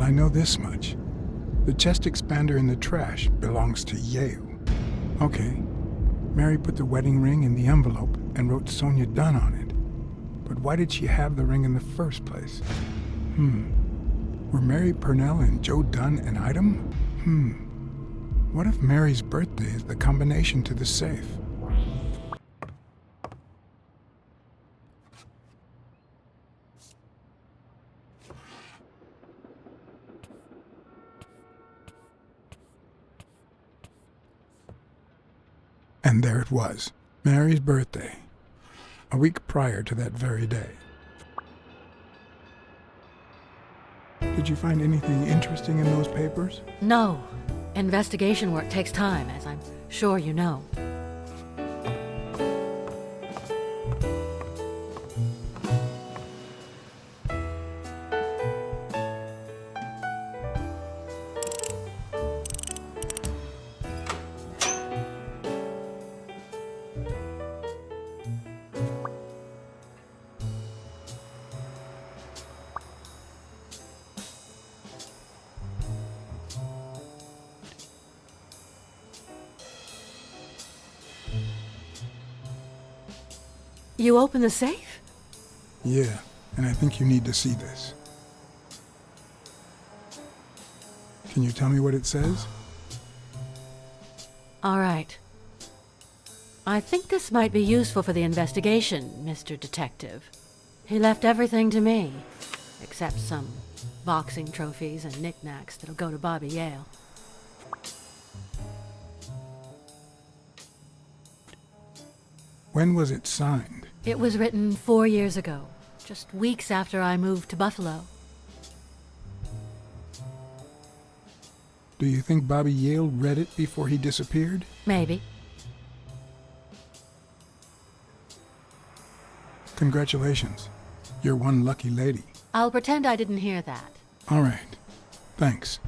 I know this much. The chest expander in the trash belongs to Yale. Okay. Mary put the wedding ring in the envelope and wrote Sonia Dunn on it. But why did she have the ring in the first place? Were Mary Purnell and Joe Dunn an item? What if Mary's birthday is the combination to the safe? And there it was, Mary's birthday, a week prior to that very day. Did you find anything interesting in those papers? No. Investigation work takes time, as I'm sure you know. You open the safe? Yeah, and I think you need to see this. Can you tell me what it says? All right. I think this might be useful for the investigation, Mr. Detective. He left everything to me, except some boxing trophies and knickknacks that'll go to Bobby Yale. When was it signed? It was written 4 years ago, just weeks after I moved to Buffalo. Do you think Bobby Yale read it before he disappeared? Maybe. Congratulations. You're one lucky lady. I'll pretend I didn't hear that. All right. Thanks.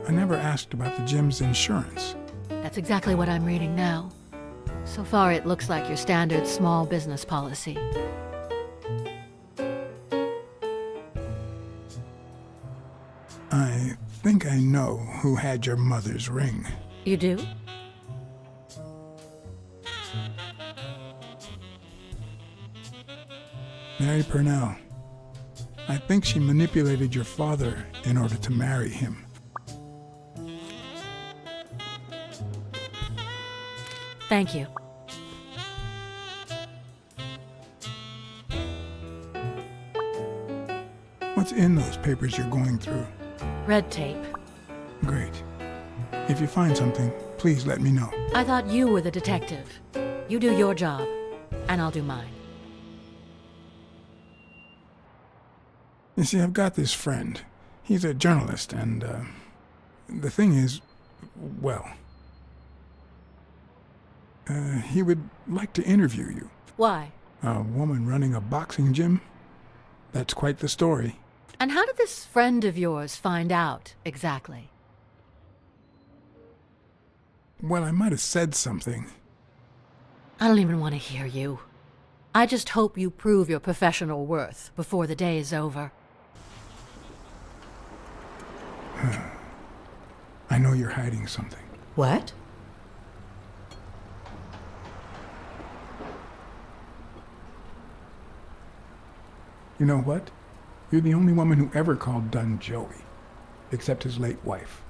I never asked about the gym's insurance. That's exactly what I'm reading now. So far, it looks like your standard small business policy. I think I know who had your mother's ring. You do? Mary Purnell. I think she manipulated your father in order to marry him. Thank you. What's in those papers you're going through? Red tape. Great. If you find something, please let me know. I thought you were the detective. You do your job, and I'll do mine. You see, I've got this friend. He's a journalist, and, the thing is, well, he would like to interview you. Why? A woman running a boxing gym? That's quite the story. And how did this friend of yours find out, exactly? Well, I might have said something. I don't even want to hear you. I just hope you prove your professional worth before the day is over. I know you're hiding something. What? You know what? You're the only woman who ever called Dunn Joey, except his late wife.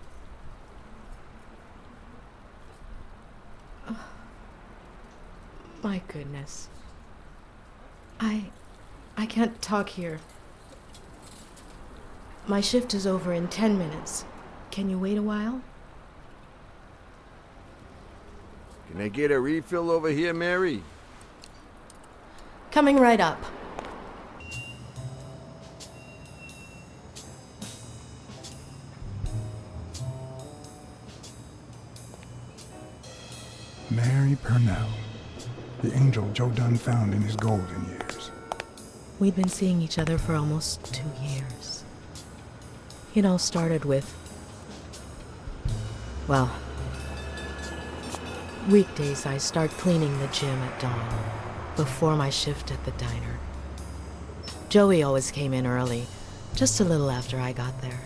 My goodness. I can't talk here. My shift is over in 10 minutes. Can you wait a while? Can I get a refill over here, Mary? Coming right up. Mary Purnell, the angel Joe Dunn found in his golden years. We'd been seeing each other for almost 2 years. It all started with, well, weekdays I start cleaning the gym at dawn. before my shift at the diner. Joey always came in early, just a little after I got there.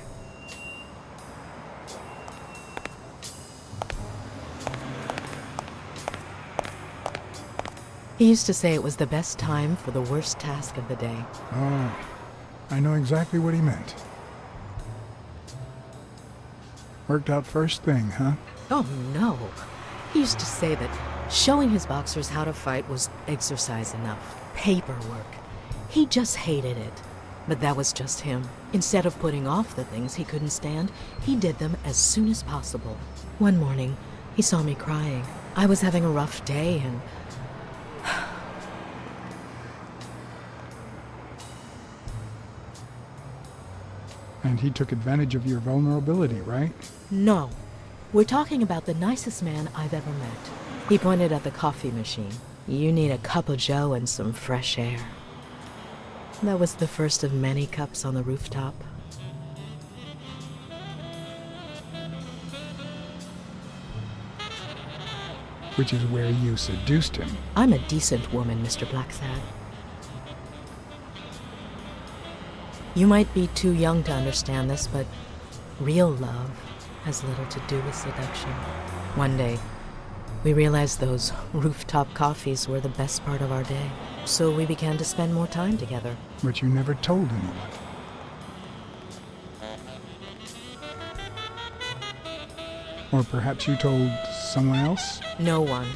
He used to say it was the best time for the worst task of the day. Oh, I know exactly what he meant. Worked out first thing, huh? Oh no. He used to say that showing his boxers how to fight was exercise enough. Paperwork. He just hated it. But that was just him. Instead of putting off the things he couldn't stand, he did them as soon as possible. One morning, he saw me crying. I was having a rough day and... And he took advantage of your vulnerability, right? No. We're talking about the nicest man I've ever met. He pointed at the coffee machine. You need a cup of joe and some fresh air. That was the first of many cups on the rooftop. Which is where you seduced him. I'm a decent woman, Mr. Blacksad. You might be too young to understand this, but real love has little to do with seduction. One day, we realized those rooftop coffees were the best part of our day, so we began to spend more time together. But you never told anyone. Or perhaps you told someone else? No one.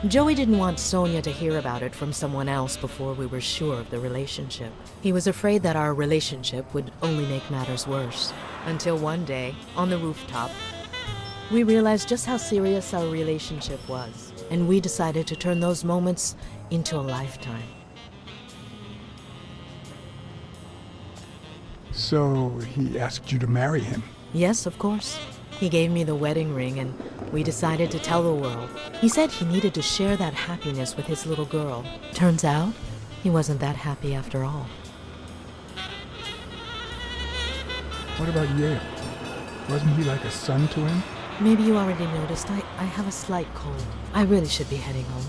Joey didn't want Sonia to hear about it from someone else before we were sure of the relationship. He was afraid that our relationship would only make matters worse. Until one day, on the rooftop, we realized just how serious our relationship was, and we decided to turn those moments into a lifetime. So he asked you to marry him. Yes, of course. He gave me the wedding ring, and we decided to tell the world. He said he needed to share that happiness with his little girl. Turns out, he wasn't that happy after all. What about Yale? Wasn't he like a son to him? Maybe you already noticed I have a slight cold. I really should be heading home.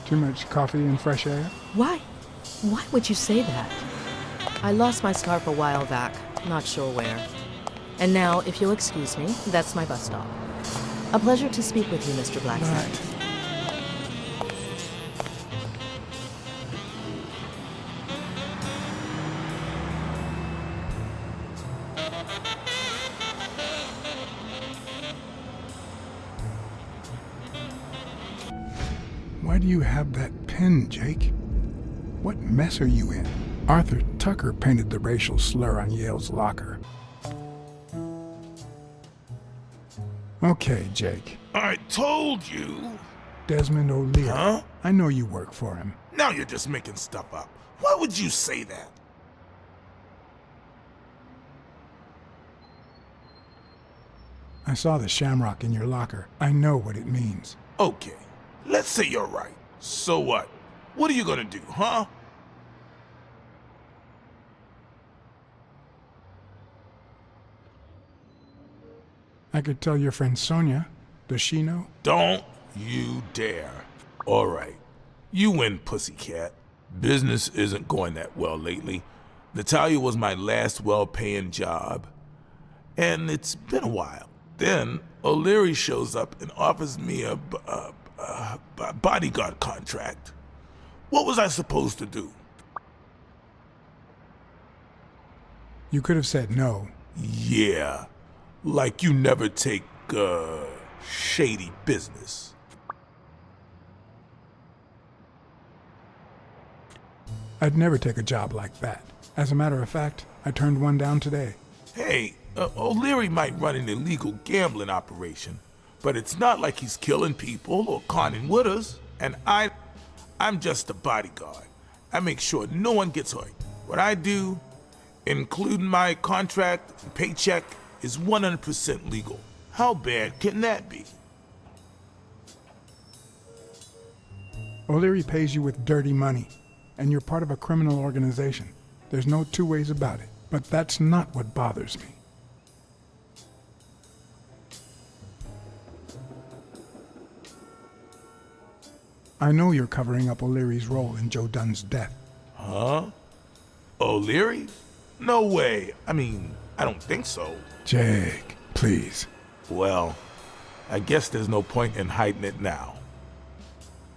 Too much coffee and fresh air? Why? Why would you say that? I lost my scarf a while back, not sure where. And now, if you'll excuse me, that's my bus stop. A pleasure to speak with you, Mr. Blacksad. Bye. Why do you have that pen, Jake? What mess are you in? Arthur Tucker painted the racial slur on Yale's locker. Okay, Jake. I told you. Desmond O'Leary. Huh? I know you work for him. Now you're just making stuff up. Why would you say that? I saw the shamrock in your locker. I know what it means. Okay, let's say you're right. So what? What are you gonna do, huh? I could tell your friend Sonia. Does she know? Don't you dare. All right. You win, pussycat. Business isn't going that well lately. Natalia was my last well-paying job. And it's been a while. Then O'Leary shows up and offers me a bodyguard contract. What was I supposed to do? You could have said no. Yeah. Like you never take, shady business. I'd never take a job like that. As a matter of fact, I turned one down today. Hey, O'Leary might run an illegal gambling operation, but it's not like he's killing people or conning widows. And I'm just a bodyguard. I make sure no one gets hurt. What I do, including my contract and paycheck, is 100% legal. How bad can that be? O'Leary pays you with dirty money, and you're part of a criminal organization. There's no two ways about it. But that's not what bothers me. I know you're covering up O'Leary's role in Joe Dunn's death. Huh? O'Leary? No way. I mean, I don't think so. Jake, please. Well, I guess there's no point in hiding it now.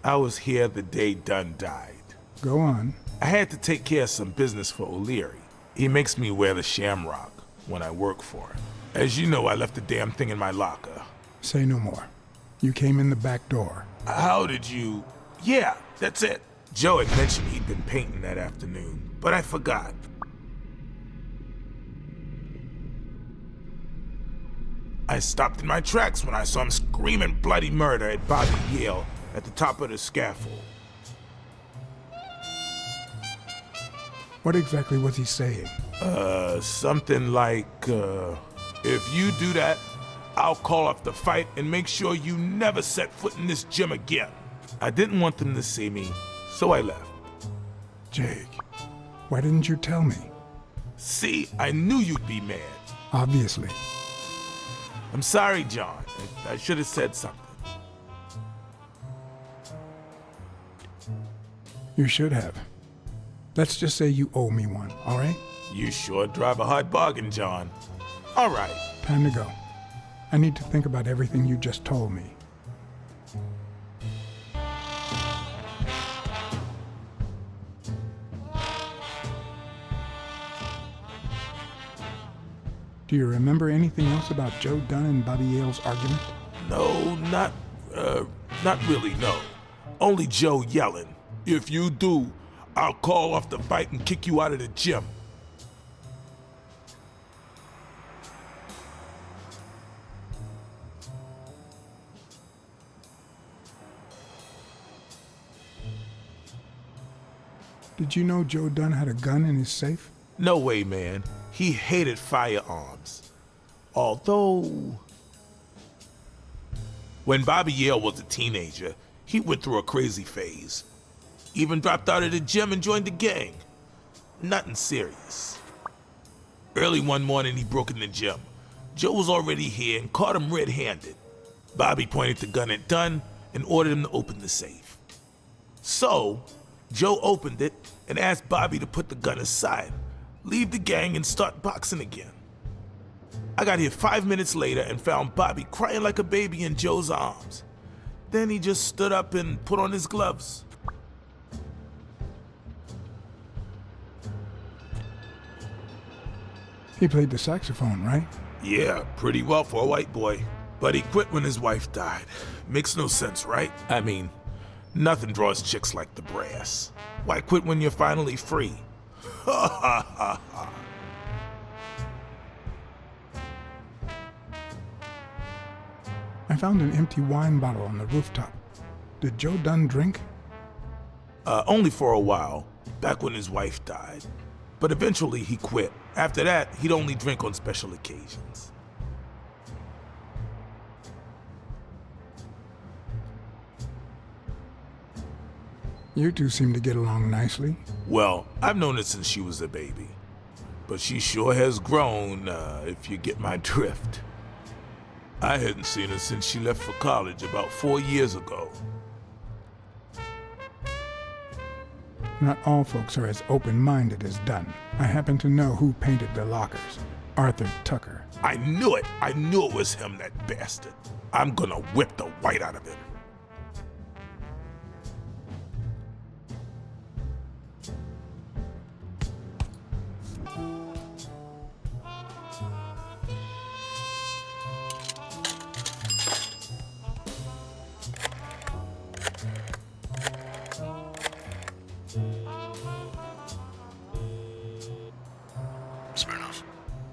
I was here the day Dunn died. Go on. I had to take care of some business for O'Leary. He makes me wear the shamrock when I work for him. As you know, I left the damn thing in my locker. Say no more. You came in the back door. How did you... Yeah, that's it. Joe had mentioned he'd been painting that afternoon, but I forgot. I stopped in my tracks when I saw him screaming bloody murder at Bobby Yale at the top of the scaffold. What exactly was he saying? Something like, if you do that, I'll call off the fight and make sure you never set foot in this gym again. I didn't want them to see me, so I left. Jake, why didn't you tell me? See, I knew you'd be mad. Obviously. I'm sorry, John. I should have said something. You should have. Let's just say you owe me one, all right? You sure drive a hard bargain, John. All right. Time to go. I need to think about everything you just told me. Do you remember anything else about Joe Dunn and Bobby Yale's argument? No, not really, no. Only Joe yelling, if you do, I'll call off the fight and kick you out of the gym. Did you know Joe Dunn had a gun in his safe? No way, man. He hated firearms. Although... When Bobby Yale was a teenager, he went through a crazy phase. Even dropped out of the gym and joined the gang. Nothing serious. Early one morning, he broke in the gym. Joe was already here and caught him red-handed. Bobby pointed the gun at Dunn and ordered him to open the safe. So, Joe opened it and asked Bobby to put the gun aside, leave the gang and start boxing again. I got here 5 minutes later and found Bobby crying like a baby in Joe's arms. Then he just stood up and put on his gloves. He played the saxophone, right? Yeah, pretty well for a white boy. But he quit when his wife died. Makes no sense, right? I mean, nothing draws chicks like the brass. Why quit when you're finally free? Ha ha ha ha. I found an empty wine bottle on the rooftop. Did Joe Dunn drink? Only for a while, back when his wife died. But eventually he quit. After that, he'd only drink on special occasions. You two seem to get along nicely. Well, I've known her since she was a baby. But she sure has grown, if you get my drift. I hadn't seen her since she left for college about 4 years ago. Not all folks are as open-minded as Dunn. I happen to know who painted the lockers. Arthur Tucker. I knew it! I knew it was him, that bastard. I'm gonna whip the white out of him.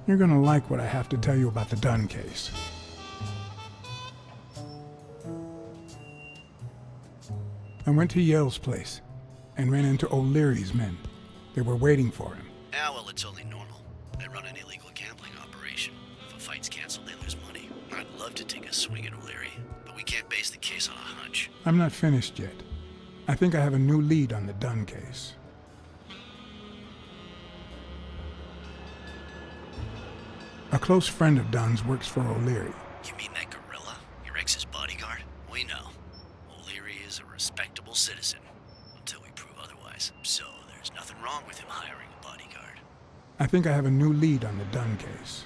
You're gonna like what I have to tell you about the Dunn case. I went to Yale's place and ran into O'Leary's men. They were waiting for him. Ah, well, it's only normal. They run an illegal gambling operation. If a fight's canceled, they lose money. I'd love to take a swing at O'Leary, but we can't base the case on a hunch. I'm not finished yet. I think I have a new lead on the Dunn case. A close friend of Dunn's works for O'Leary. You mean that gorilla? Your ex's bodyguard? We know. O'Leary is a respectable citizen, until we prove otherwise. So there's nothing wrong with him hiring a bodyguard. I think I have a new lead on the Dunn case.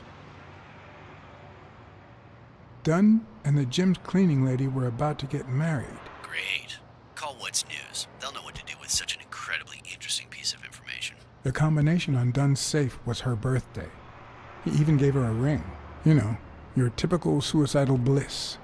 Dunn and the gym's cleaning lady were about to get married. Great. Call What's News. They'll know what to do with such an incredibly interesting piece of information. The combination on Dunn's safe was her birthday. He even gave her a ring. You know, your typical suicidal bliss.